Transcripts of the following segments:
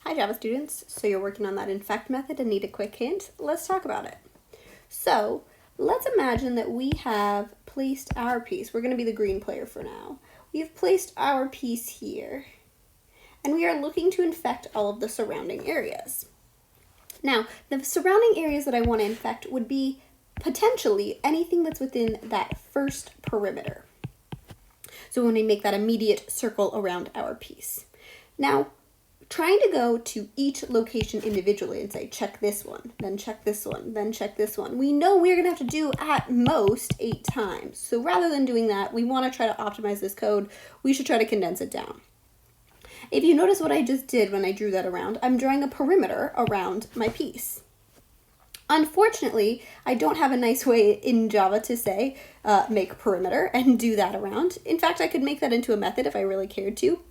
Hi Java students, so you're working on that infect method and need a quick hint? Let's talk about it. So let's imagine that we have placed our piece. We're going to be the green player for now. We've placed our piece here and we are looking to infect all of the surrounding areas. Now, the surrounding areas that I want to infect would be potentially anything that's within that first perimeter. So when we make that immediate circle around our piece. Now, trying to go to each location individually and say, check this one, then check this one, then check this one. We know we're gonna have to do at most 8 times. So rather than doing that, we wanna try to optimize this code. We should try to condense it down. If you notice what I just did when I drew that around, I'm drawing a perimeter around my piece. Unfortunately, I don't have a nice way in Java to say, make perimeter and do that around. In fact, I could make that into a method if I really cared to.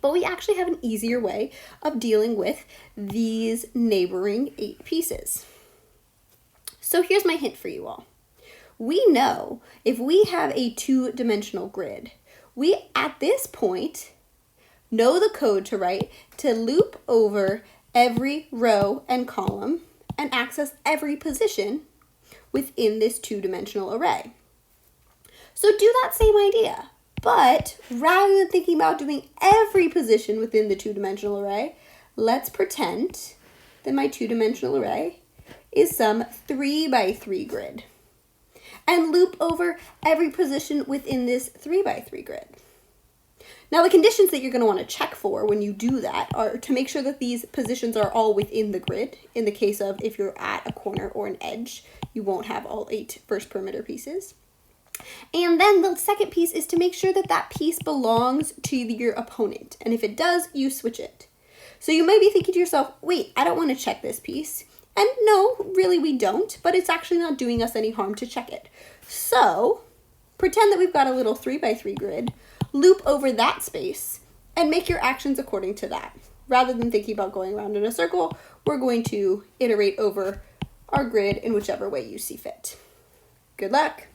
But we actually have an easier way of dealing with these neighboring 8 pieces. So here's my hint for you all. We know if we have a 2-dimensional grid, we at this point know the code to write to loop over every row and column and access every position within this 2-dimensional array. So do that same idea. But rather than thinking about doing every position within the 2-dimensional array, let's pretend that my 2-dimensional array is some 3x3 grid and loop over every position within this 3x3 grid. Now the conditions that you're going to want to check for when you do that are to make sure that these positions are all within the grid. In the case of if you're at a corner or an edge, you won't have all 8 first perimeter pieces. And then the second piece is to make sure that that piece belongs to your opponent. And if it does, you switch it. So you might be thinking to yourself, wait, I don't want to check this piece. And no, really we don't, but it's actually not doing us any harm to check it. So pretend that we've got a little 3x3 grid, loop over that space, and make your actions according to that. Rather than thinking about going around in a circle, we're going to iterate over our grid in whichever way you see fit. Good luck.